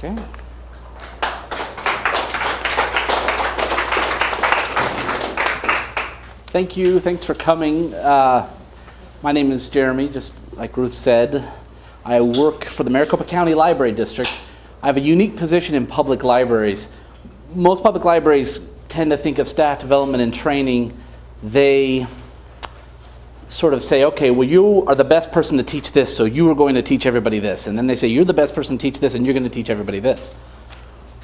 Okay. Thank you. Thanks for coming. My name is Jeremy, just like Ruth said. I work for the Maricopa County Library District. I have a unique position in public libraries. Most public libraries tend to think of staff development and training. They sort of say, okay, well, you are the best person to teach this, so you are going to teach everybody this. And then they say, you're the best person to teach this, and you're going to teach everybody this.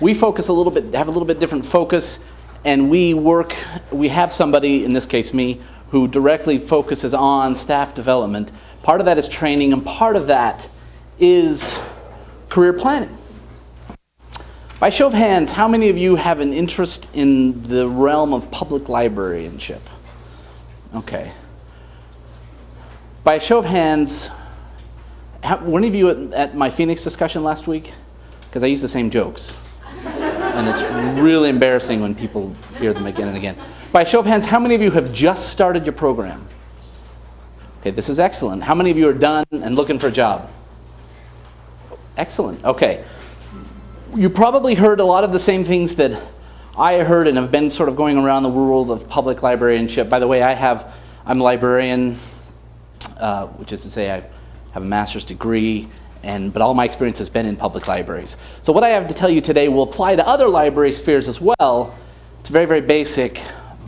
We focus a little bit, have a little bit different focus, and we have somebody, in this case me, who directly focuses on staff development. Part of that is training, and part of that is career planning. By show of hands, how many of you have an interest in the realm of public librarianship? Okay. By a show of hands, were any of you at my Phoenix discussion last week? Because I use the same jokes. And it's really embarrassing when people hear them again and again. By a show of hands, how many of you have just started your program? Okay, this is excellent. How many of you are done and looking for a job? Excellent, okay. You probably heard a lot of the same things that I heard and have been sort of going around the world of public librarianship. By the way, I'm a librarian, which is to say I have a master's degree, but all my experience has been in public libraries. So what I have to tell you today will apply to other library spheres as well. It's very, very basic,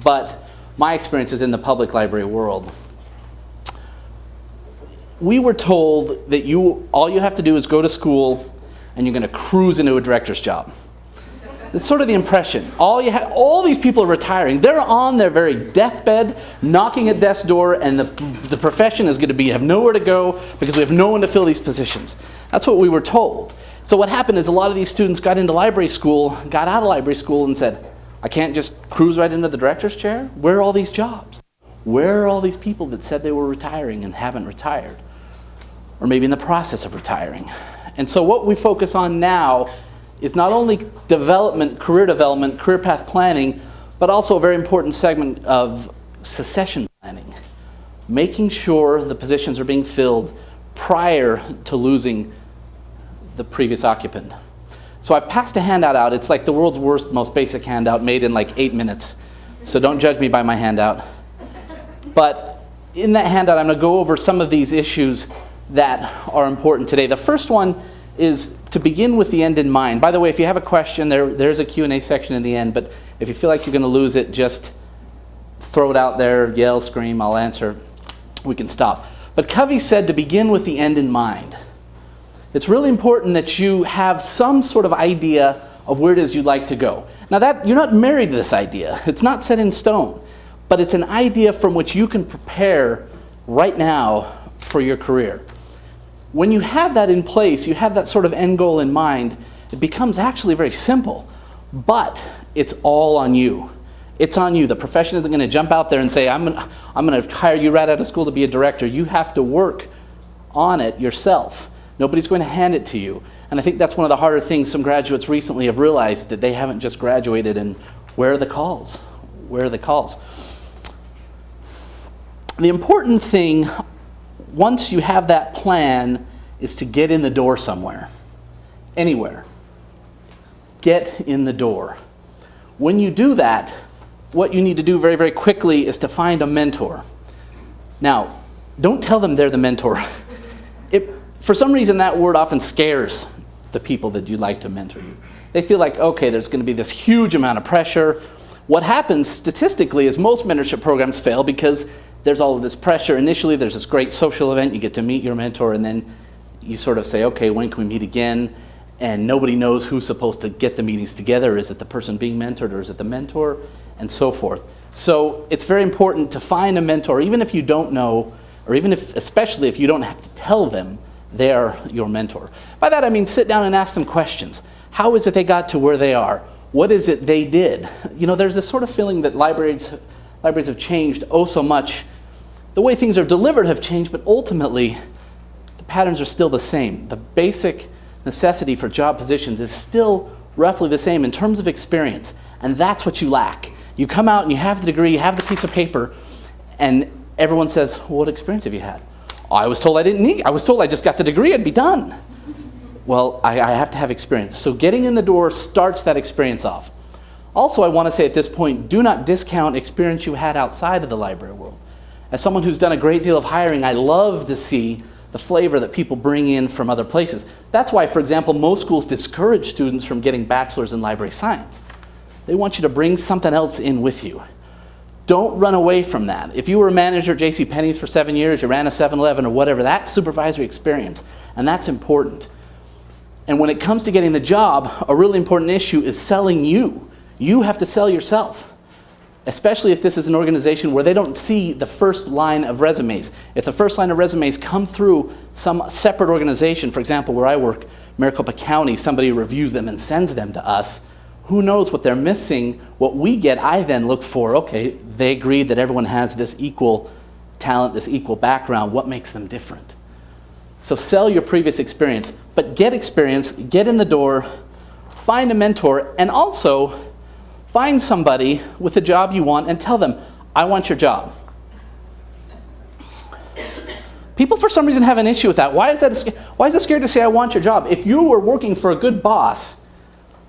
but my experience is in the public library world. We were told that all you have to do is go to school and you're going to cruise into a director's job. It's sort of the impression. All these people are retiring. They're on their very deathbed, knocking at death's door, and the profession is going to have nowhere to go because we have no one to fill these positions. That's what we were told. So what happened is a lot of these students got out of library school, and said, I can't just cruise right into the director's chair? Where are all these jobs? Where are all these people that said they were retiring and haven't retired? Or maybe in the process of retiring. And so what we focus on now is not only development, career path planning, but also a very important segment of succession planning. Making sure the positions are being filled prior to losing the previous occupant. So I've passed a handout out. It's like the world's worst, most basic handout made in like 8 minutes. So don't judge me by my handout. But in that handout, I'm going to go over some of these issues that are important today. The first one is to begin with the end in mind. By the way, if you have a question, there's a Q&A section in the end, but if you feel like you're going to lose it, just throw it out there, yell, scream, I'll answer. We can stop. But Covey said to begin with the end in mind. It's really important that you have some sort of idea of where it is you'd like to go. Now you're not married to this idea. It's not set in stone, but it's an idea from which you can prepare right now for your career. When you have that in place, you have that sort of end goal in mind, it becomes actually very simple, but it's all on you. It's on you. The profession isn't going to jump out there and say, I'm going to hire you right out of school to be a director. You have to work on it yourself. Nobody's going to hand it to you. And I think that's one of the harder things some graduates recently have realized, that they haven't just graduated, and where are the calls? Where are the calls? The important thing, once you have that plan, is to get in the door somewhere. Anywhere. Get in the door. When you do that, what you need to do very, very quickly is to find a mentor. Now, don't tell them they're the mentor. For some reason, that word often scares the people that you'd like to mentor you. They feel like, okay, there's going to be this huge amount of pressure. What happens statistically is most mentorship programs fail because there's all of this pressure. Initially, there's this great social event. You get to meet your mentor, and then you sort of say, okay, when can we meet again? And nobody knows who's supposed to get the meetings together. Is it the person being mentored, or is it the mentor? And so forth. So it's very important to find a mentor, even if you don't know, or especially if you don't have to tell them they are your mentor. By that I mean sit down and ask them questions. How is it they got to where they are? What is it they did? You know, there's this sort of feeling that libraries have changed oh so much. The way things are delivered have changed, but ultimately the patterns are still the same. The basic necessity for job positions is still roughly the same in terms of experience, and that's what you lack. You come out and you have the degree, you have the piece of paper, and everyone says, well, what experience have you had? Oh, I was told I didn't need, I was told I just got the degree, I'd be done. Well, I have to have experience. So getting in the door starts that experience off. Also, I want to say at this point, do not discount experience you had outside of the library world. As someone who's done a great deal of hiring, I love to see the flavor that people bring in from other places. That's why, for example, most schools discourage students from getting bachelor's in library science. They want you to bring something else in with you. Don't run away from that. If you were a manager at JCPenney's for 7 years, you ran a 7-Eleven or whatever, that's supervisory experience, and that's important. And when it comes to getting the job, a really important issue is selling you. You have to sell yourself, especially if this is an organization where they don't see the first line of resumes. If the first line of resumes come through some separate organization, for example, where I work, Maricopa County, somebody reviews them and sends them to us, who knows what they're missing. What we get, I then look for, okay, they agreed that everyone has this equal talent, this equal background. What makes them different? So sell your previous experience, but get experience, get in the door, find a mentor, and also find somebody with a job you want and tell them, I want your job. People for some reason have an issue with that. Why is it scary to say I want your job? If you were working for a good boss,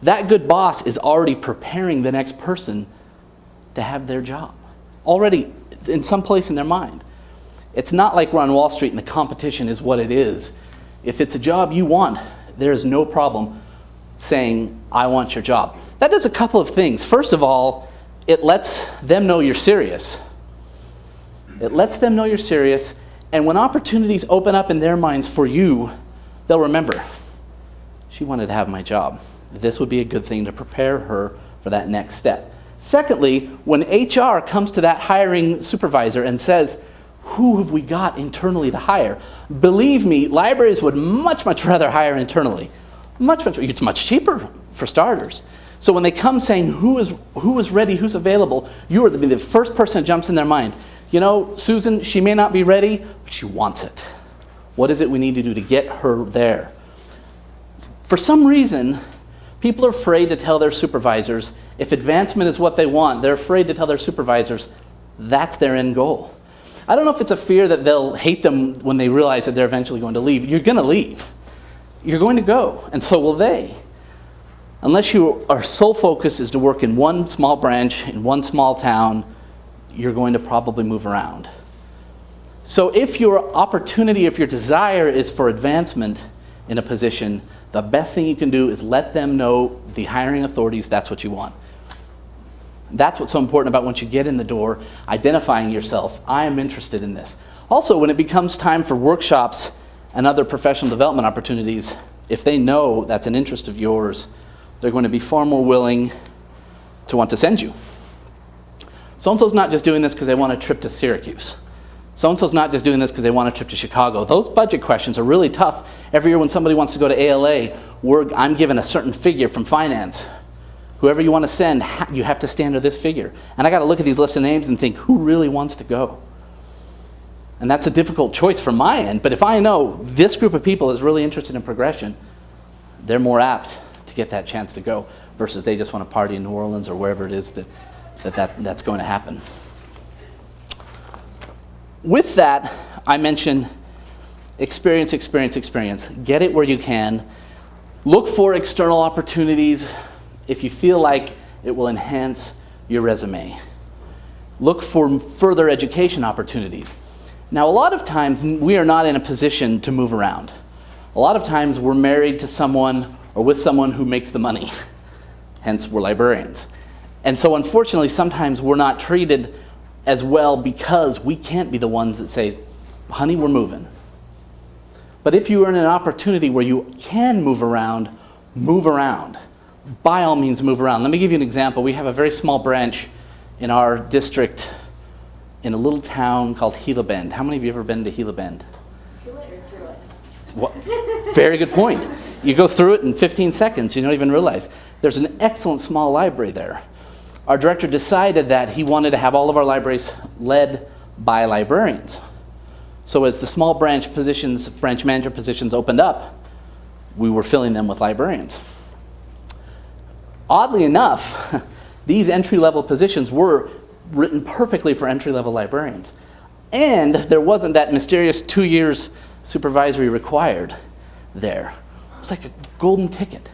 that good boss is already preparing the next person to have their job. Already in some place in their mind. It's not like we're on Wall Street and the competition is what it is. If it's a job you want, there's no problem saying, I want your job. That does a couple of things. First of all, it lets them know you're serious. It lets them know you're serious, and when opportunities open up in their minds for you, they'll remember, she wanted to have my job. This would be a good thing to prepare her for that next step. Secondly, when HR comes to that hiring supervisor and says, who have we got internally to hire? Believe me, libraries would much rather hire internally. It's much cheaper for starters. So when they come saying who is ready, who's available, you are the first person that jumps in their mind. You know, Susan, she may not be ready, but she wants it. What is it we need to do to get her there? For some reason, people are afraid to tell their supervisors, if advancement is what they want, they're afraid to tell their supervisors that's their end goal. I don't know if it's a fear that they'll hate them when they realize that they're eventually going to leave. You're going to leave. You're going to go, and so will they. Unless your sole focus is to work in one small branch, in one small town, you're going to probably move around. So if your opportunity, if your desire is for advancement in a position, the best thing you can do is let them know, the hiring authorities, that's what you want. That's what's so important about once you get in the door, identifying yourself. I am interested in this. Also, when it becomes time for workshops and other professional development opportunities, if they know that's an interest of yours, they're going to be far more willing to want to send you. So-and-so's not just doing this because they want a trip to Syracuse. So-and-so's not just doing this because they want a trip to Chicago. Those budget questions are really tough. Every year when somebody wants to go to ALA, I'm given a certain figure from finance. Whoever you want to send, you have to stand under this figure. And I got to look at these lists of names and think, who really wants to go? And that's a difficult choice from my end, but if I know this group of people is really interested in progression, they're more apt to get that chance to go versus they just want to party in New Orleans or wherever it is that's going to happen. With that, I mentioned experience. Get it where you can. Look for external opportunities if you feel like it will enhance your resume. Look for further education opportunities. Now, a lot of times we are not in a position to move around. A lot of times we're married to someone or with someone who makes the money. Hence, we're librarians. And so unfortunately, sometimes we're not treated as well because we can't be the ones that say, honey, we're moving. But if you are in an opportunity where you can move around, by all means move around. Let me give you an example. We have a very small branch in our district in a little town called Gila Bend. How many of you have ever been to Gila Bend? Through it. What? Very good point. You go through it in 15 seconds, you don't even realize. There's an excellent small library there. Our director decided that he wanted to have all of our libraries led by librarians. So as the small branch manager positions opened up, we were filling them with librarians. Oddly enough, these entry-level positions were written perfectly for entry-level librarians. And there wasn't that mysterious 2 years supervisory required there. was like a golden ticket.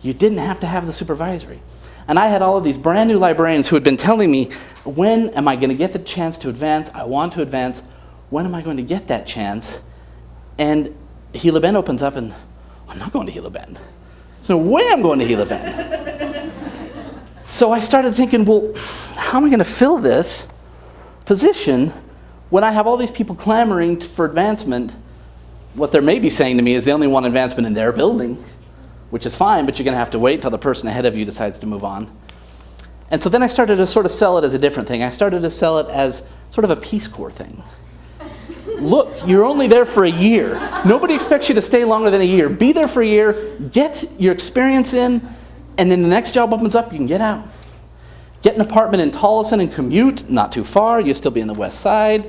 You didn't have to have the supervisory. And I had all of these brand new librarians who had been telling me, when am I going to get the chance to advance? I want to advance. When am I going to get that chance? And Gila Bend opens up and, I'm not going to Gila Bend. There's no way I'm going to Gila Bend. So I started thinking, well, how am I going to fill this position when I have all these people clamoring for advancement? What they're maybe saying to me is they only want advancement in their building, which is fine, but you're going to have to wait till the person ahead of you decides to move on. And so then I started to sort of sell it as a different thing. I started to sell it as sort of a Peace Corps thing. Look, you're only there for a year. Nobody expects you to stay longer than a year. Be there for a year, get your experience in, and then the next job opens up, you can get out. Get an apartment in Tolleson and commute, not too far, you'll still be in the west side.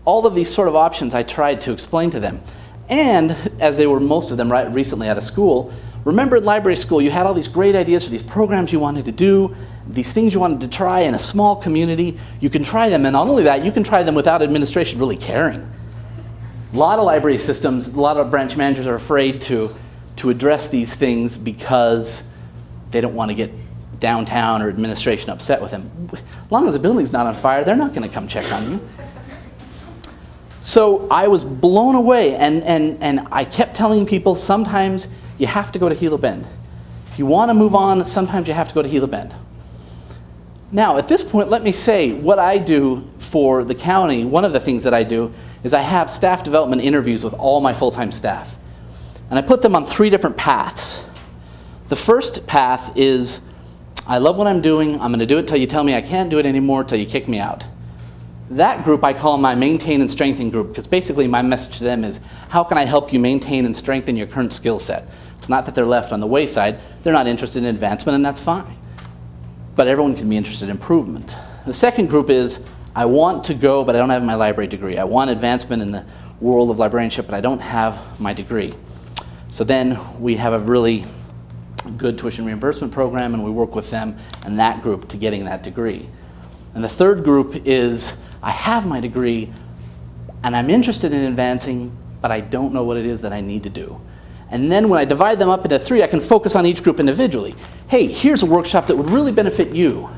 All of these sort of options I tried to explain to them. And as they were, most of them recently out of school, remember in library school you had all these great ideas for these programs you wanted to do, these things you wanted to try in a small community. You can try them, and not only that, you can try them without administration really caring. A lot of library systems, a lot of branch managers are afraid to address these things because they don't want to get downtown or administration upset with them. As long as the building's not on fire, they're not going to come check on you. So I was blown away, and I kept telling people sometimes you have to go to Gila Bend. If you want to move on, sometimes you have to go to Gila Bend. Now, at this point, let me say what I do for the county. One of the things that I do is I have staff development interviews with all my full-time staff. And I put them on 3 different paths. The first path is, I love what I'm doing. I'm going to do it till you tell me I can't do it anymore, till you kick me out. That group I call my maintain and strengthen group, because basically my message to them is, how can I help you maintain and strengthen your current skill set? It's not that they're left on the wayside. They're not interested in advancement, and that's fine. But everyone can be interested in improvement. The second group is, I want to go, but I don't have my library degree. I want advancement in the world of librarianship, but I don't have my degree. So then we have a really good tuition reimbursement program, and we work with them and that group to getting that degree. And the third group is, I have my degree, and I'm interested in advancing, but I don't know what it is that I need to do. And then when I divide them up into 3, I can focus on each group individually. Hey, here's a workshop that would really benefit you.